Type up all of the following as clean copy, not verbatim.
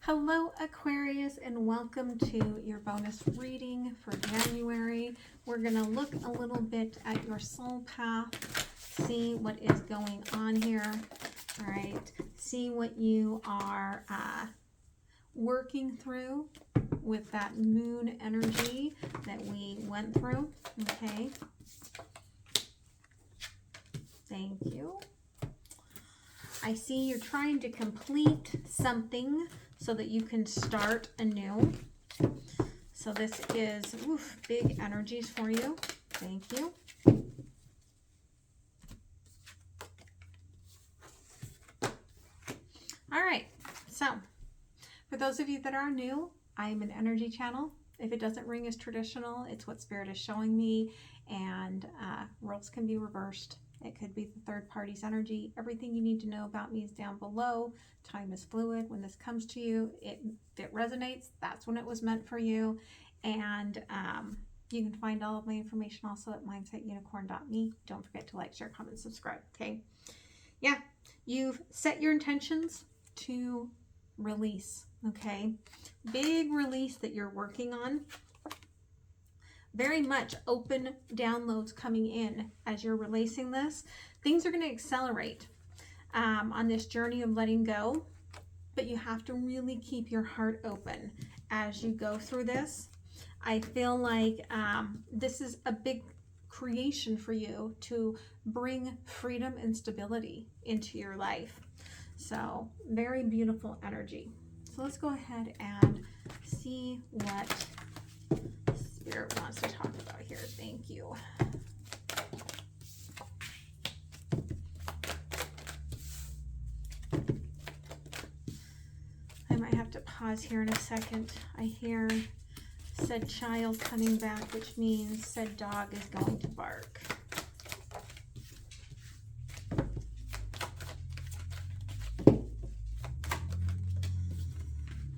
Hello Aquarius, and welcome to your bonus reading for January. We're going to look a little bit at your soul path, see what is going on here. All right, see what you are working through with that moon energy that we went through. Okay, thank you. I see you're trying to complete something so that you can start anew. So this is big energies for you. Thank you. All right, so for those of you that are new, I'm an energy channel. If it doesn't ring as traditional, it's what Spirit is showing me, and roles can be reversed. It could be the third party's energy. Everything you need to know about me is down below. Time is fluid. When this comes to you, if it resonates, that's when it was meant for you. And you can find all of my information also at MindsetUnicorn.me. Don't forget to like, share, comment, subscribe. Okay. Yeah. You've set your intentions to release. Okay. Big release that you're working on. Very much open downloads coming in as you're releasing this. Things are going to accelerate on this journey of letting go, but you have to really keep your heart open as you go through this. I feel like this is a big creation for you to bring freedom and stability into your life. So very beautiful energy. So let's go ahead and see what Spirit wants to talk about here. Thank you. I might have to pause here in a second. I hear said child coming back, which means said dog is going to bark.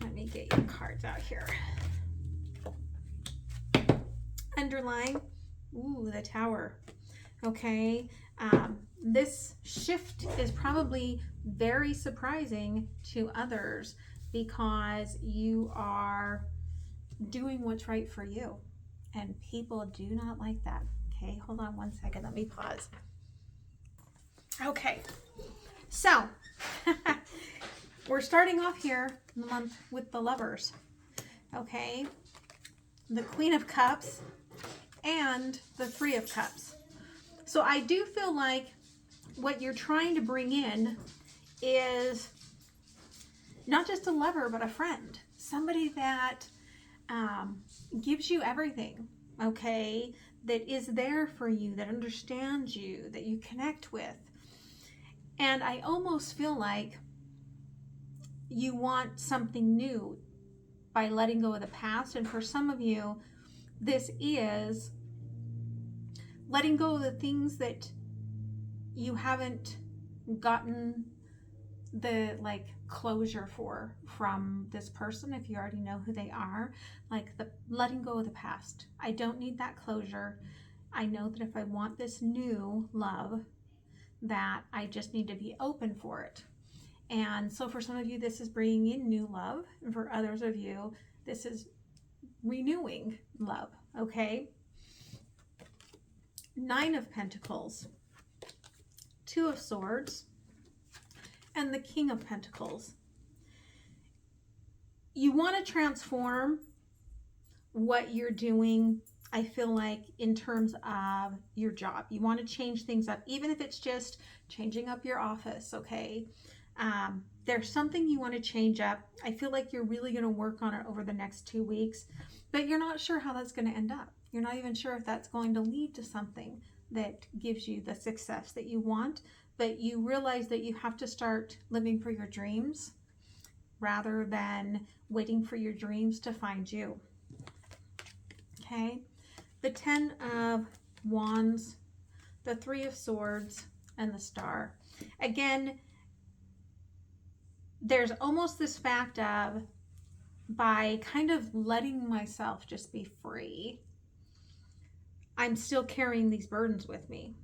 Let me get your cards out here. Underlying, the Tower. Okay, this shift is probably very surprising to others because you are doing what's right for you, and people do not like that. Okay, hold on one second, let me pause. Okay, so we're starting off here in the month with the Lovers. Okay, the Queen of Cups and the Three of Cups. So I do feel like what you're trying to bring in is not just a lover, but a friend. Somebody that gives you everything, okay? That is there for you, that understands you, that you connect with. And I almost feel like you want something new by letting go of the past. And for some of you, this is letting go of the things that you haven't gotten the closure from this person. If you already know who they are, like the letting go of the past. I don't need that closure. I know that if I want this new love, that I just need to be open for it. And so for some of you, this is bringing in new love, and for others of you, this is renewing love. Okay, Nine of Pentacles, Two of Swords, and the King of Pentacles. You want to transform what you're doing, I feel like, in terms of your job. You want to change things up, even if it's just changing up your office, okay? There's something you want to change up. I feel like you're really going to work on it over the next 2 weeks, but you're not sure how that's going to end up. You're not even sure if that's going to lead to something that gives you the success that you want, but you realize that you have to start living for your dreams rather than waiting for your dreams to find you. Okay, the Ten of Wands, the Three of Swords, and the Star. Again, there's almost this fact of, by kind of letting myself just be free, I'm still carrying these burdens with me,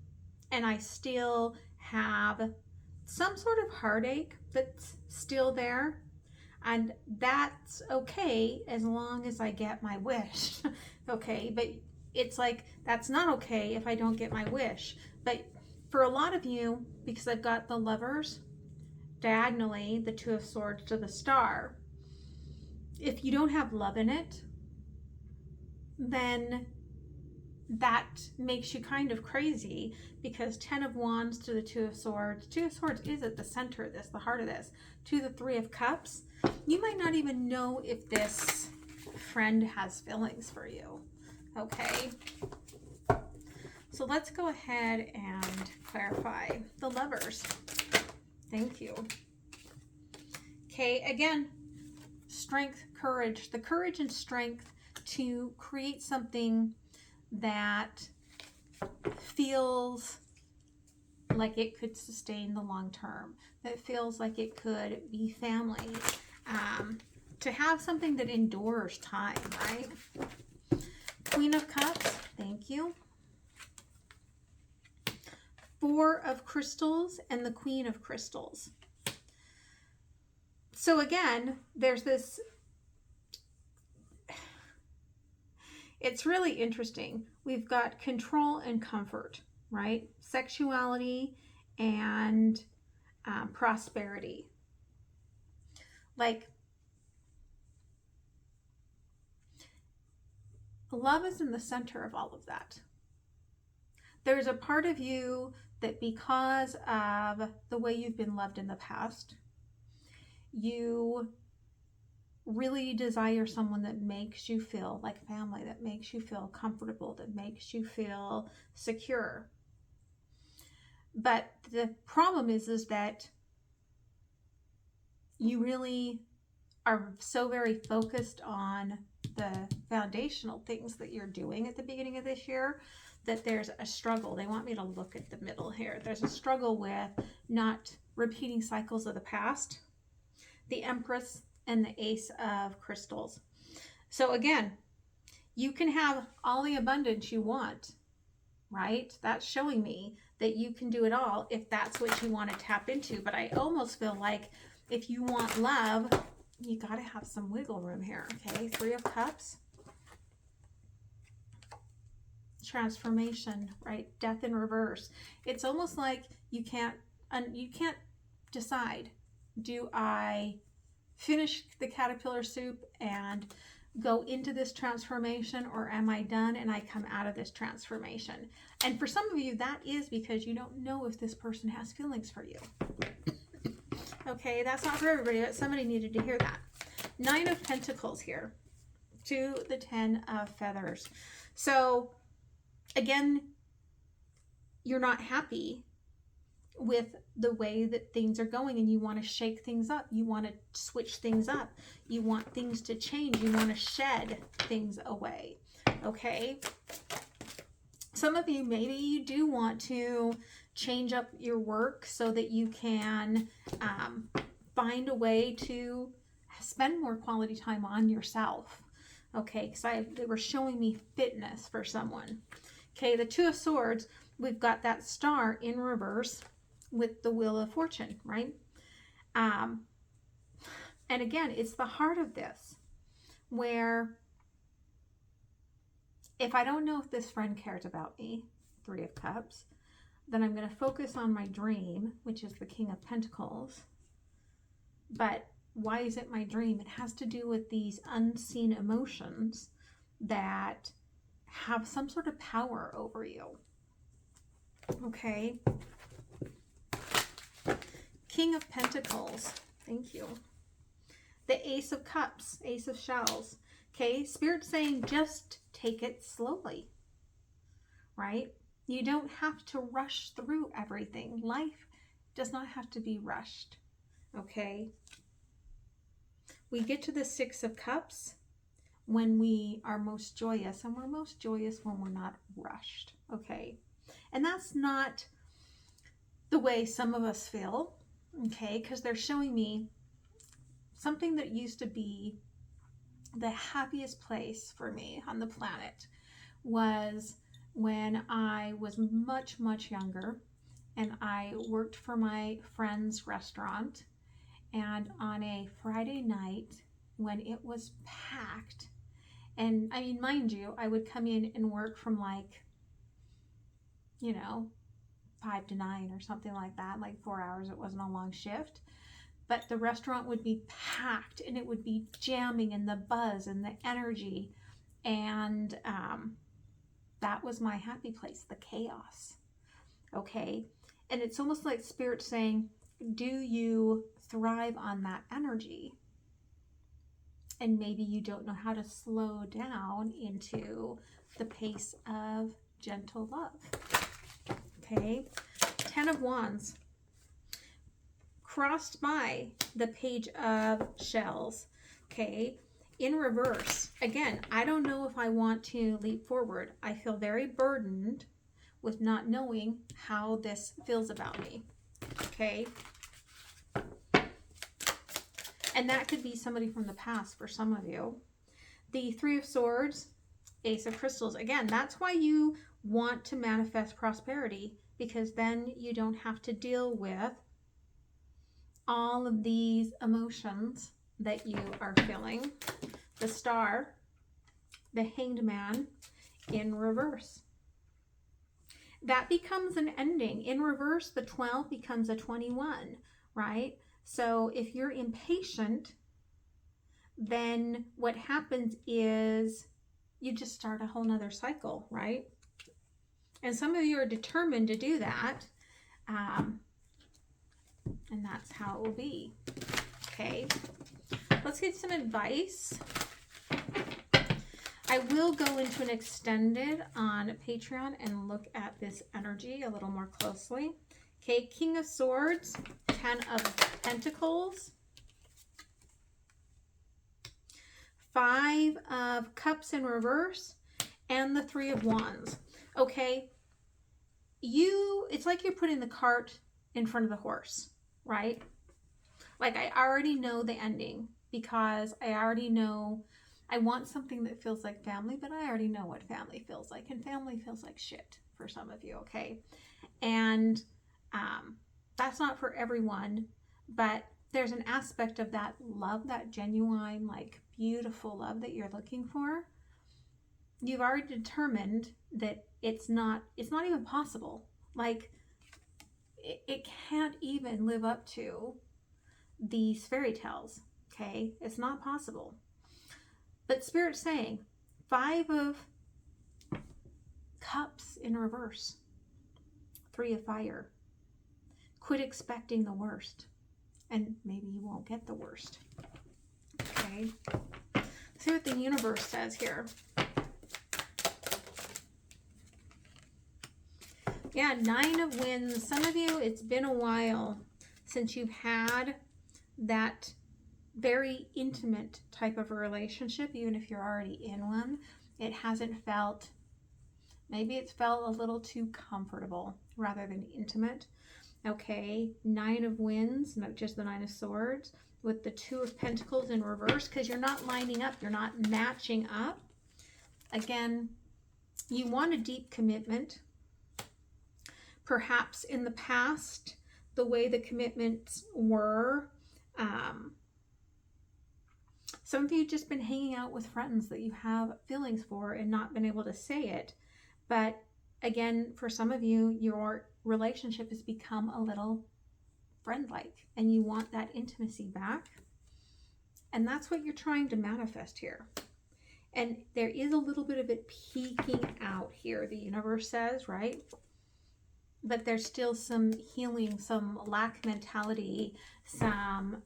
and I still have some sort of heartache that's still there. And that's okay as long as I get my wish. Okay, but it's like, that's not okay if I don't get my wish. But for a lot of you, because I've got the Lovers diagonally, the Two of Swords to the Star, if you don't have love in it, then that makes you kind of crazy, because 10 of Wands to the Two of Swords. Two of Swords is at the center of this, the heart of this. To the Three of Cups, you might not even know if this friend has feelings for you. Okay, so let's go ahead and clarify the Lovers. Thank you. Okay, again, strength, courage. The courage and strength to create something that feels like it could sustain the long term, that feels like it could be family, to have something that endures time, right? Queen of Cups, thank you. Four of Crystals and the Queen of Crystals. So again, there's this, it's really interesting. We've got control and comfort, right? Sexuality and prosperity. Like, love is in the center of all of that. There's a part of you that, because of the way you've been loved in the past, you really desire someone that makes you feel like family, that makes you feel comfortable, that makes you feel secure. But the problem is that you really are so very focused on the foundational things that you're doing at the beginning of this year that there's a struggle. They want me to look at the middle here. There's a struggle with not repeating cycles of the past. The Empress and the Ace of Crystals. So again, you can have all the abundance you want, right? That's showing me that you can do it all if that's what you want to tap into. But I almost feel like if you want love, you got to have some wiggle room here. Okay, Three of Cups. Transformation, right? Death in reverse. It's almost like you can't decide, do I finish the caterpillar soup and go into this transformation, or am I done and I come out of this transformation? And for some of you, that is because you don't know if this person has feelings for you. Okay, that's not for everybody, but somebody needed to hear that. Nine of Pentacles here to the 10 of Feathers. So again, you're not happy with the way that things are going, and you want to shake things up. You want to switch things up. You want things to change. You want to shed things away. Okay. Some of you, maybe you do want to change up your work so that you can find a way to spend more quality time on yourself. Okay, because they were showing me fitness for someone. Okay, the Two of Swords, we've got that Star in reverse with the Wheel of Fortune, right? And again, it's the heart of this, where if I don't know if this friend cares about me, Three of Cups, then I'm going to focus on my dream, which is the King of Pentacles. But why is it my dream? It has to do with these unseen emotions that have some sort of power over you. Okay. King of Pentacles. Thank you. The Ace of Cups, Ace of Shells. Okay, Spirit's saying just take it slowly, right? You don't have to rush through everything. Life does not have to be rushed, okay? We get to the Six of Cups when we are most joyous, and we're most joyous when we're not rushed, okay? And that's not the way some of us feel, okay? Because they're showing me something that used to be the happiest place for me on the planet was when I was much, much younger and I worked for my friend's restaurant, and on a Friday night when it was packed, and I mean, mind you, I would come in and work from like, 5 to 9 or something like that, like 4 hours. It wasn't a long shift, but the restaurant would be packed and it would be jamming, and the buzz and the energy, and that was my happy place, the chaos. Okay, and it's almost like Spirit saying, do you thrive on that energy? And maybe you don't know how to slow down into the pace of gentle love. Okay, 10 of Wands. Crossed by the Page of Shells. Okay, in reverse. Again, I don't know if I want to leap forward. I feel very burdened with not knowing how this feels about me. Okay. And that could be somebody from the past for some of you. The Three of Swords, Ace of Crystals. Again, that's why you want to manifest prosperity, because then you don't have to deal with all of these emotions that you are feeling. The Star, the Hanged Man in reverse. That becomes an ending. In reverse, the 12 becomes a 21, right? So if you're impatient, then what happens is you just start a whole nother cycle, right? And some of you are determined to do that. And that's how it will be. Okay, let's get some advice. I will go into an extended on Patreon and look at this energy a little more closely. Okay, King of Swords, 10 of Pentacles, 5 of Cups in reverse, and the 3 of Wands. Okay, it's like you're putting the cart in front of the horse, right? Like, I already know the ending, because I already know I want something that feels like family, but I already know what family feels like, and family feels like shit for some of you, okay? And that's not for everyone, but there's an aspect of that love, that genuine, like, beautiful love that you're looking for. You've already determined that it's not even possible. Like, it can't even live up to these fairy tales, okay? It's not possible. But Spirit's saying 5 of Cups in reverse, 3 of Fire. Quit expecting the worst, and maybe you won't get the worst. Okay, let's see what the universe says here. Yeah, 9 of Wands. Some of you, it's been a while since you've had that very intimate type of a relationship. Even if you're already in one, it hasn't felt, maybe it's felt a little too comfortable rather than intimate. Okay, 9 of Wands, not just the 9 of Swords, with the 2 of Pentacles in reverse, because you're not lining up, you're not matching up. Again, you want a deep commitment. Perhaps in the past, the way the commitments were, some of you just been hanging out with friends that you have feelings for and not been able to say it. But again, for some of you, your relationship has become a little friend-like, and you want that intimacy back. And that's what you're trying to manifest here. And there is a little bit of it peeking out here, the universe says, right? But there's still some healing, some lack mentality, some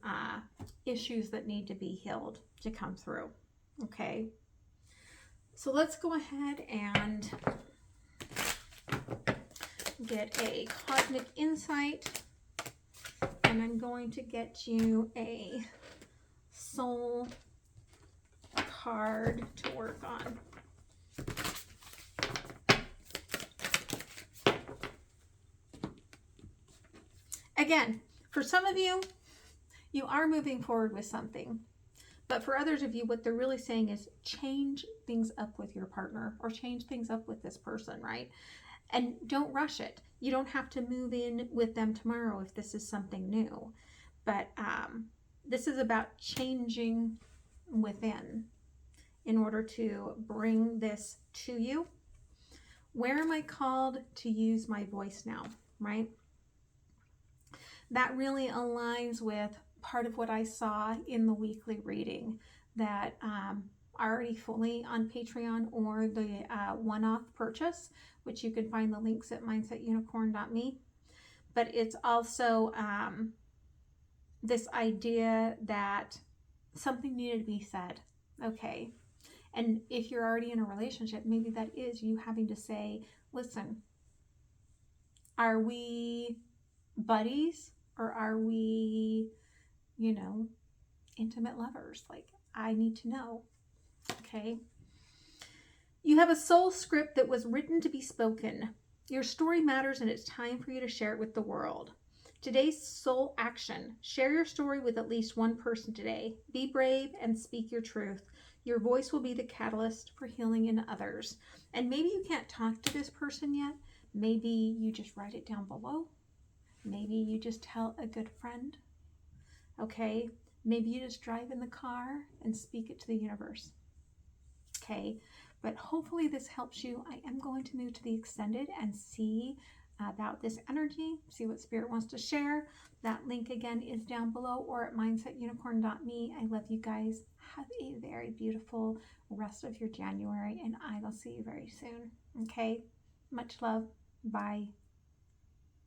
issues that need to be healed to come through. Okay, so let's go ahead and get a cosmic insight, and I'm going to get you a soul card to work on. Again, for some of you, you are moving forward with something. But for others of you, what they're really saying is change things up with your partner, or change things up with this person, right? And don't rush it. You don't have to move in with them tomorrow if this is something new. But This is about changing within in order to bring this to you. Where am I called to use my voice now, right? That really aligns with part of what I saw in the weekly reading that already fully on Patreon, or the one-off purchase, which you can find the links at mindsetunicorn.me. But it's also this idea that something needed to be said, okay? And if you're already in a relationship, maybe that is you having to say, listen, are we buddies or are we, you know, intimate lovers? Like, I need to know, okay? You have a soul script that was written to be spoken. Your story matters and it's time for you to share it with the world. Today's soul action. Share your story with at least one person today. Be brave and speak your truth. Your voice will be the catalyst for healing in others. And maybe you can't talk to this person yet. Maybe you just write it down below. Maybe you just tell a good friend. Okay? Maybe you just drive in the car and speak it to the universe. Okay? But hopefully this helps you. I am going to move to the extended and see about this energy, see what Spirit wants to share. That link again is down below or at mindsetunicorn.me. I love you guys. Have a very beautiful rest of your January, and I will see you very soon. Okay? Much love. Bye.